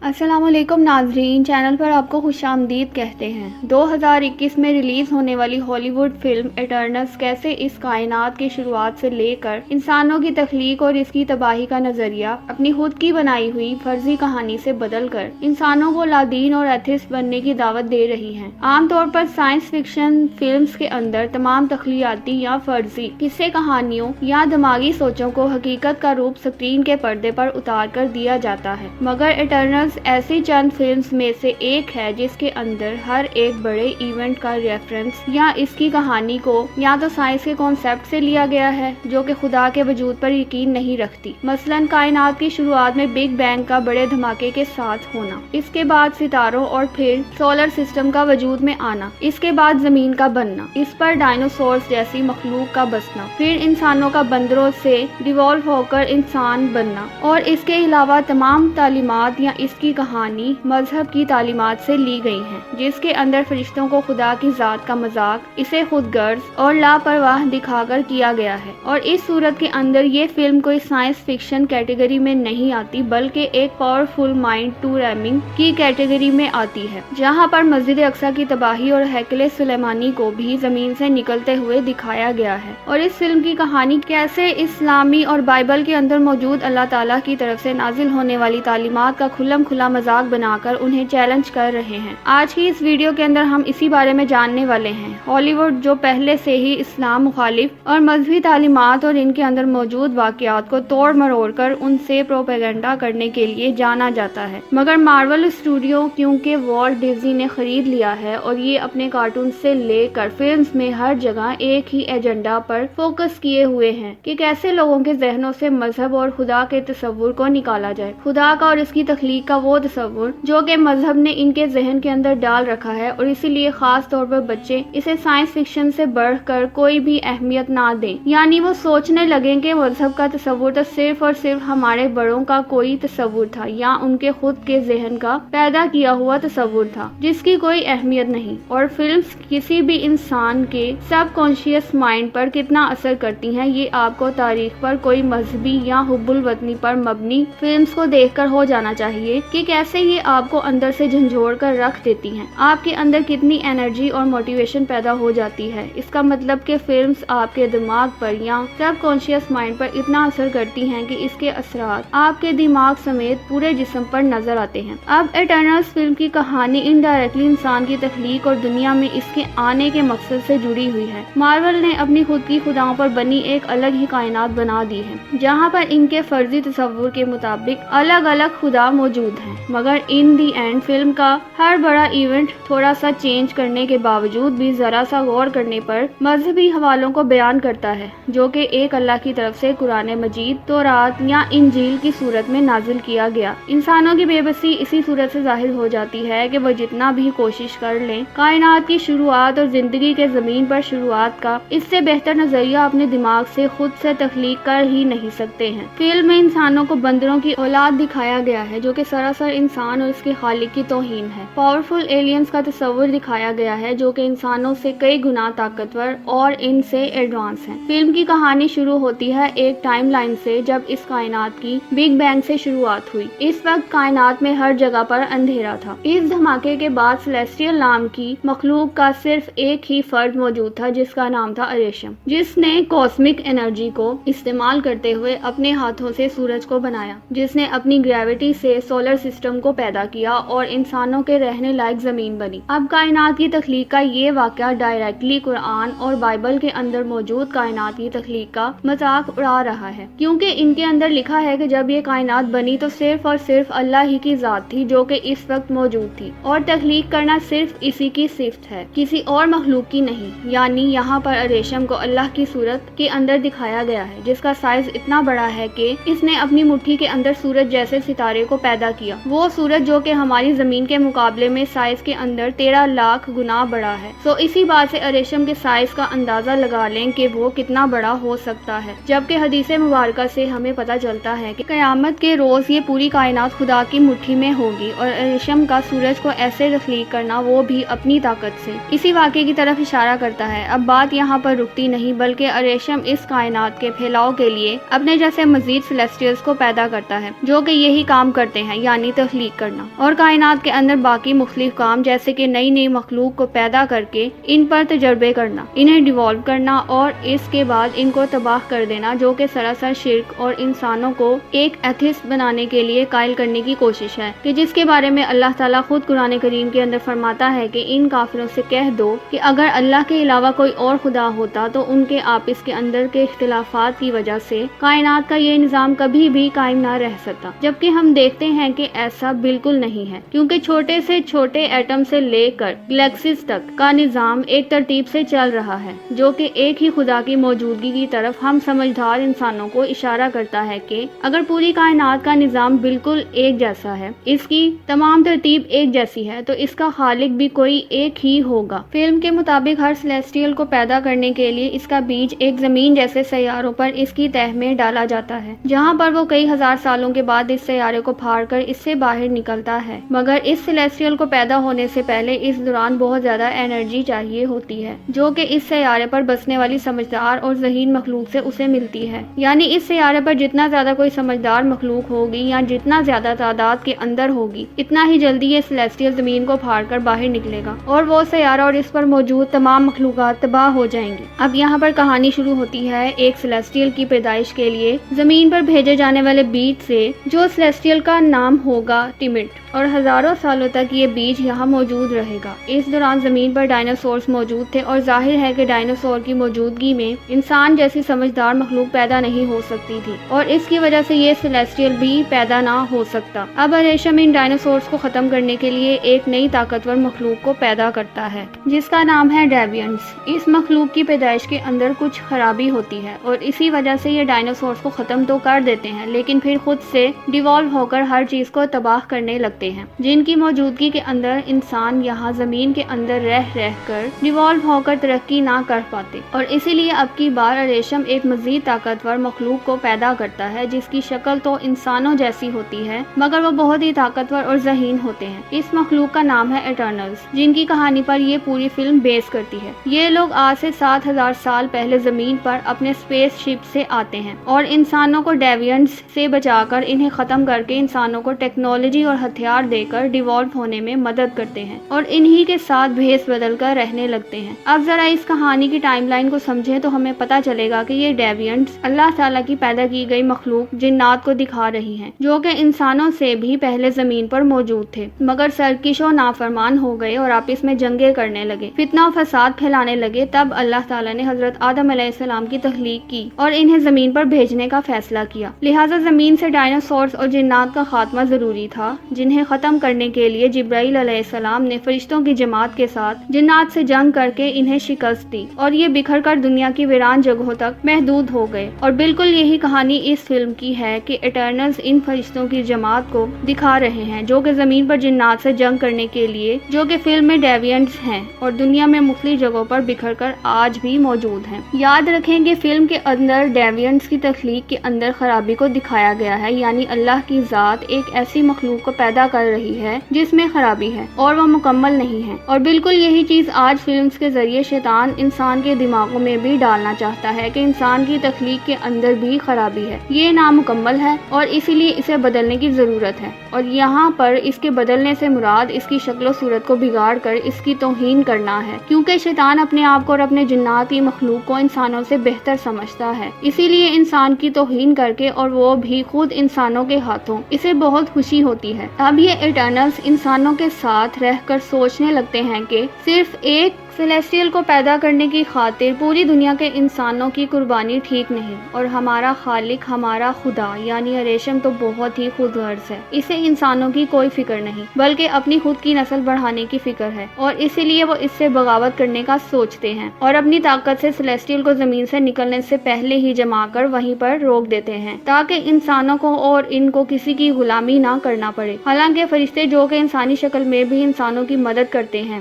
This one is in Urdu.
السلام علیکم ناظرین، چینل پر آپ کو خوش آمدید کہتے ہیں۔ 2021 میں ریلیز ہونے والی ہالی ووڈ فلم ایٹرنلز کیسے اس کائنات کی شروعات سے لے کر انسانوں کی تخلیق اور اس کی تباہی کا نظریہ اپنی خود کی بنائی ہوئی فرضی کہانی سے بدل کر انسانوں کو لادین اور ایتھسٹ بننے کی دعوت دے رہی ہے۔ عام طور پر سائنس فکشن فلمز کے اندر تمام تخلیقاتی یا فرضی قصے کہانیوں یا دماغی سوچوں کو حقیقت کا روپ سکرین کے پردے پر اتار کر دیا جاتا ہے، مگر ایٹرنلز ایسی چند فلمز میں سے ایک ہے جس کے اندر ہر ایک بڑے ایونٹ کا ریفرنس یا اس کی کہانی کو یا تو سائنس کے کانسیپٹ سے لیا گیا ہے جو کہ خدا کے وجود پر یقین نہیں رکھتی، مثلا کائنات کی شروعات میں بگ بینگ کا بڑے دھماکے کے ساتھ ہونا، اس کے بعد ستاروں اور پھر سولر سسٹم کا وجود میں آنا، اس کے بعد زمین کا بننا، اس پر ڈائنوسورز جیسی مخلوق کا بسنا، پھر انسانوں کا بندروں سے ڈیوالو ہو کر انسان بننا، اور اس کے علاوہ تمام تعلیمات یا اس کی کہانی مذہب کی تعلیمات سے لی گئی ہیں جس کے اندر فرشتوں کو خدا کی ذات کا مذاق اسے خود غرض اور لاپرواہ دکھا کر کیا گیا ہے، اور اس صورت کے اندر یہ فلم کوئی سائنس فکشن کیٹیگری میں نہیں آتی بلکہ ایک پاورفل مائنڈ ٹورمنگ کی کیٹیگری میں آتی ہے، جہاں پر مسجد اقصی کی تباہی اور ہیکل سلیمانی کو بھی زمین سے نکلتے ہوئے دکھایا گیا ہے، اور اس فلم کی کہانی کیسے اسلامی اور بائبل کے اندر موجود اللہ تعالیٰ کی طرف سے نازل ہونے والی تعلیمات کا کھلا مذاق بنا کر انہیں چیلنج کر رہے ہیں۔ آج کی اس ویڈیو کے اندر ہم اسی بارے میں جاننے والے ہیں۔ ہالی ووڈ جو پہلے سے ہی اسلام مخالف اور مذہبی تعلیمات اور ان کے اندر موجود واقعات کو توڑ مروڑ کر ان سے پروپیگنڈا کرنے کے لیے جانا جاتا ہے، مگر مارول اسٹوڈیو کیونکہ والٹ ڈزنی نے خرید لیا ہے اور یہ اپنے کارٹون سے لے کر فلمز میں ہر جگہ ایک ہی ایجنڈا پر فوکس کیے ہوئے ہیں کہ کیسے لوگوں کے ذہنوں سے مذہب اور خدا کے تصور کو نکالا جائے، خدا کا اور اس کی تخلیق کا وہ تصور جو کہ مذہب نے ان کے ذہن کے اندر ڈال رکھا ہے، اور اسی لیے خاص طور پر بچے اسے سائنس فکشن سے بڑھ کر کوئی بھی اہمیت نہ دیں، یعنی وہ سوچنے لگیں کہ مذہب کا تصور تو صرف اور صرف ہمارے بڑوں کا کوئی تصور تھا یا ان کے خود کے ذہن کا پیدا کیا ہوا تصور تھا جس کی کوئی اہمیت نہیں، اور فلمز کسی بھی انسان کے سب کانشیس مائنڈ پر کتنا اثر کرتی ہیں یہ آپ کو تاریخ پر کوئی مذہبی یا حب الوطنی پر مبنی فلمز کو دیکھ کر ہو جانا چاہیے کہ کیسے یہ آپ کو اندر سے جھنجھوڑ کر رکھ دیتی ہیں، آپ کے اندر کتنی انرجی اور موٹیویشن پیدا ہو جاتی ہے۔ اس کا مطلب کہ فلمز آپ کے دماغ پر یا سب کانشیس مائنڈ پر اتنا اثر کرتی ہیں کہ اس کے اثرات آپ کے دماغ سمیت پورے جسم پر نظر آتے ہیں۔ اب ایٹرنلز فلم کی کہانی انڈائریکٹلی انسان کی تخلیق اور دنیا میں اس کے آنے کے مقصد سے جڑی ہوئی ہے۔ مارول نے اپنی خود کی خداؤں پر بنی ایک الگ ہی کائنات بنا دی ہے جہاں پر ان کے فرضی تصور کے مطابق الگ الگ خدا موجود ہیں، مگر ان دی اینڈ فلم کا ہر بڑا ایونٹ تھوڑا سا چینج کرنے کے باوجود بھی ذرا سا غور کرنے پر مذہبی حوالوں کو بیان کرتا ہے جو کہ ایک اللہ کی طرف سے قرآن مجید، تورات یا انجیل کی صورت میں نازل کیا گیا۔ انسانوں کی بے بسی اسی صورت سے ظاہر ہو جاتی ہے کہ وہ جتنا بھی کوشش کر لیں کائنات کی شروعات اور زندگی کے زمین پر شروعات کا اس سے بہتر نظریہ اپنے دماغ سے خود سے تخلیق کر ہی نہیں سکتے ہیں۔ فلم میں انسانوں کو بندروں کی اولاد دکھایا گیا ہے جو کہ سراسر انسان اور اس کے خالق کی توہین ہے۔ پاورفل ایلینز کا تصور دکھایا گیا ہے جو کہ انسانوں سے کئی گنا طاقتور اور ان سے ایڈوانس ہیں۔ فلم کی کہانی شروع ہوتی ہے ایک ٹائم لائن سے جب اس کائنات کی بگ بینگ سے شروعات ہوئی۔ اس وقت کائنات میں ہر جگہ پر اندھیرا تھا۔ اس دھماکے کے بعد سیلیسٹیل نام کی مخلوق کا صرف ایک ہی فرد موجود تھا جس کا نام تھا اریشم، جس نے کاسمک انرجی کو استعمال کرتے ہوئے اپنے ہاتھوں سے سورج کو بنایا، جس نے اپنی گریوٹی سے سولر سسٹم کو پیدا کیا اور انسانوں کے رہنے لائق زمین بنی۔ اب کائنات کی تخلیق کا یہ واقعہ ڈائریکٹلی قرآن اور بائبل کے اندر موجود کائنات کی تخلیق کا مذاق اڑا رہا ہے، کیونکہ ان کے اندر لکھا ہے کہ جب یہ کائنات بنی تو صرف اور صرف اللہ ہی کی ذات تھی جو کہ اس وقت موجود تھی، اور تخلیق کرنا صرف اسی کی صفت ہے، کسی اور مخلوق کی نہیں۔ یعنی یہاں پر اریشم کو اللہ کی صورت کے اندر دکھایا گیا ہے جس کا سائز اتنا بڑا ہے کہ اس نے اپنی مٹھی کے اندر سورج جیسے ستارے کو پیدا کیا، وہ سورج جو کہ ہماری زمین کے مقابلے میں سائز کے اندر 13 لاکھ گنا بڑا ہے۔ سو اسی بات سے اریشم کے سائز کا اندازہ لگا لیں کہ وہ کتنا بڑا ہو سکتا ہے، جبکہ حدیث مبارکہ سے ہمیں پتہ چلتا ہے کہ قیامت کے روز یہ پوری کائنات خدا کی مٹھی میں ہوگی، اور اریشم کا سورج کو ایسے تخلیق کرنا وہ بھی اپنی طاقت سے اسی واقعے کی طرف اشارہ کرتا ہے۔ اب بات یہاں پر رکتی نہیں بلکہ اریشم اس کائنات کے پھیلاؤ کے لیے اپنے جیسے مزید سیلیسٹیلز کو پیدا کرتا ہے جو کہ یہی کام کرتے ہیں، یعنی یعنی تخلیق کرنا، اور کائنات کے اندر باقی مختلف کام جیسے کہ نئی نئی مخلوق کو پیدا کر کے ان پر تجربے کرنا، انہیں ڈیوالو کرنا اور اس کے بعد ان کو تباہ کر دینا، جو کہ سراسر شرک اور انسانوں کو ایک ایتھسٹ بنانے کے لیے قائل کرنے کی کوشش ہے، کہ جس کے بارے میں اللہ تعالیٰ خود قرآن کریم کے اندر فرماتا ہے کہ ان کافروں سے کہہ دو کہ اگر اللہ کے علاوہ کوئی اور خدا ہوتا تو ان کے آپس کے اندر کے اختلافات کی وجہ سے کائنات کا یہ نظام کبھی بھی قائم نہ رہ سکتا، جبکہ ہم دیکھتے ہیں کہ ایسا بالکل نہیں ہے، کیونکہ چھوٹے سے چھوٹے ایٹم سے لے کر گلیکسیز تک کا نظام ایک ترتیب سے چل رہا ہے، جو کہ ایک ہی خدا کی موجودگی کی طرف ہم سمجھدار انسانوں کو اشارہ کرتا ہے کہ اگر پوری کائنات کا نظام بالکل ایک جیسا ہے، اس کی تمام ترتیب ایک جیسی ہے، تو اس کا خالق بھی کوئی ایک ہی ہوگا۔ فلم کے مطابق ہر سیلیسٹیل کو پیدا کرنے کے لیے اس کا بیج ایک زمین جیسے سیاروں پر اس کی تہ میں ڈالا جاتا ہے، جہاں پر وہ کئی ہزار سالوں کے بعد اس سیارے کو پھاڑ کر اس سے باہر نکلتا ہے، مگر اس سیلیسٹیل کو پیدا ہونے سے پہلے اس دوران بہت زیادہ انرجی چاہیے ہوتی ہے، جو کہ اس سیارے پر بسنے والی سمجھدار اور ذہین مخلوق سے اسے ملتی ہے، یعنی اس سیارے پر جتنا زیادہ کوئی سمجھدار مخلوق ہوگی یا جتنا زیادہ تعداد کے اندر ہوگی، اتنا ہی جلدی یہ سیلیسٹیل زمین کو پھاڑ کر باہر نکلے گا اور وہ سیارہ اور اس پر موجود تمام مخلوقات تباہ ہو جائیں گی۔ اب یہاں پر کہانی شروع ہوتی ہے ایک سیلیسٹیل کی پیدائش کے لیے زمین پر بھیجے جانے والے بیج سے، جو سیلیسٹیل کا نام ہوگا ٹیمٹ، اور ہزاروں سالوں تک یہ بیج یہاں موجود رہے گا۔ اس دوران زمین پر ڈائناسورز موجود تھے، اور ظاہر ہے کہ ڈائناسور کی موجودگی میں انسان جیسی سمجھدار مخلوق پیدا نہیں ہو سکتی تھی، اور اس کی وجہ سے یہ سیلیسٹیل بھی پیدا نہ ہو سکتا۔ اب اریشم ان ڈائناسورز کو ختم کرنے کے لیے ایک نئی طاقتور مخلوق کو پیدا کرتا ہے، جس کا نام ہے ڈیوینٹس۔ اس مخلوق کی پیدائش کے اندر کچھ خرابی ہوتی ہے، اور اسی وجہ سے یہ ڈائناسورز کو ختم تو کر دیتے ہیں، لیکن پھر خود سے ڈیوالو ہو کر ہر چیز کو تباہ کرنے لگتے ہیں، جن کی موجودگی کے اندر انسان یہاں زمین کے اندر رہ کر ڈیوالو ہو کر ترقی نہ کر پاتے، اور اسی لیے اب کی بار اریشم ایک مزید طاقتور مخلوق کو پیدا کرتا ہے، جس کی شکل تو انسانوں جیسی ہوتی ہے مگر وہ بہت ہی طاقتور اور ذہین ہوتے ہیں۔ اس مخلوق کا نام ہے ایٹرنلز، جن کی کہانی پر یہ پوری فلم بیس کرتی ہے۔ یہ لوگ آج سے 7000 سال پہلے زمین پر اپنے اسپیس شپ سے آتے ہیں اور انسانوں کو ڈیوینٹس سے بچا کر انہیں ختم کر کے انسانوں کو ٹیکنالوجی اور ہتھیار دے کر ڈیوالو ہونے میں مدد کرتے ہیں، اور انہی کے ساتھ بھیس بدل کر رہنے لگتے ہیں۔ اب ذرا اس کہانی کی ٹائم لائن کو سمجھیں تو ہمیں پتہ چلے گا کہ یہ ڈیوینٹس اللہ تعالیٰ کی پیدا کی گئی مخلوق جنات کو دکھا رہی ہیں، جو کہ انسانوں سے بھی پہلے زمین پر موجود تھے، مگر سرکش و نافرمان ہو گئے اور آپس میں جنگیں کرنے لگے، فتنہ و فساد پھیلانے لگے۔ تب اللہ تعالیٰ نے حضرت آدم علیہ السلام کی تخلیق کی اور انہیں زمین پر بھیجنے کا فیصلہ کیا، لہٰذا زمین سے ڈائناسورز اور جنات کا خاتمہ ضروری تھا، جنہیں ختم کرنے کے لیے جبرائیل علیہ السلام نے فرشتوں کی جماعت کے ساتھ جنات سے جنگ کر کے انہیں شکست دی، اور یہ بکھر کر دنیا کی ویران جگہوں تک محدود ہو گئے۔ اور بالکل یہی کہانی اس فلم کی ہے کہ ایٹرنلز ان فرشتوں کی جماعت کو دکھا رہے ہیں، جو کہ زمین پر جنات سے جنگ کرنے کے لیے، جو کہ فلم میں ڈیوینٹس ہیں اور دنیا میں مختلف جگہوں پر بکھر کر آج بھی موجود ہیں۔ یاد رکھیں کہ فلم کے اندر ڈیوینٹس کی تخلیق کے اندر خرابی کو دکھایا گیا ہے، یعنی اللہ کی ذات ایک ایسی مخلوق کو پیدا کر رہی ہے جس میں خرابی ہے اور وہ مکمل نہیں ہے، اور بالکل یہی چیز آج فلمز کے ذریعے شیطان انسان کے دماغوں میں بھی ڈالنا چاہتا ہے کہ انسان کی تخلیق کے اندر بھی خرابی ہے، یہ نامکمل ہے اور اسی لیے اسے بدلنے کی ضرورت ہے، اور یہاں پر اس کے بدلنے سے مراد اس کی شکل و صورت کو بگاڑ کر اس کی توہین کرنا ہے، کیونکہ شیطان اپنے آپ کو اور اپنے جنات کی مخلوق کو انسانوں سے بہتر سمجھتا ہے، اسی لیے انسان کی توہین کر کے، اور وہ بھی خود انسانوں کے ہاتھوں، اسے بہت خوشی ہوتی ہے۔ اب یہ ایٹرنلز انسانوں کے ساتھ رہ کر سوچنے لگتے ہیں کہ صرف ایک سیلیسٹیل کو پیدا کرنے کی خاطر پوری دنیا کے انسانوں کی قربانی ٹھیک نہیں، اور ہمارا خالق، ہمارا خدا یعنی اریشم تو بہت ہی خود غرض ہے، اسے انسانوں کی کوئی فکر نہیں بلکہ اپنی خود کی نسل بڑھانے کی فکر ہے، اور اسی لیے وہ اس سے بغاوت کرنے کا سوچتے ہیں اور اپنی طاقت سے سیلیسٹیل کو زمین سے نکلنے سے پہلے ہی جما کر وہیں پر روک دیتے ہیں، تاکہ انسانوں کو اور ان کو کسی کی غلامی نہ کرنا پڑے۔ حالانکہ فرشتے جو کہ انسانی شکل میں بھی انسانوں کی مدد کرتے ہیں،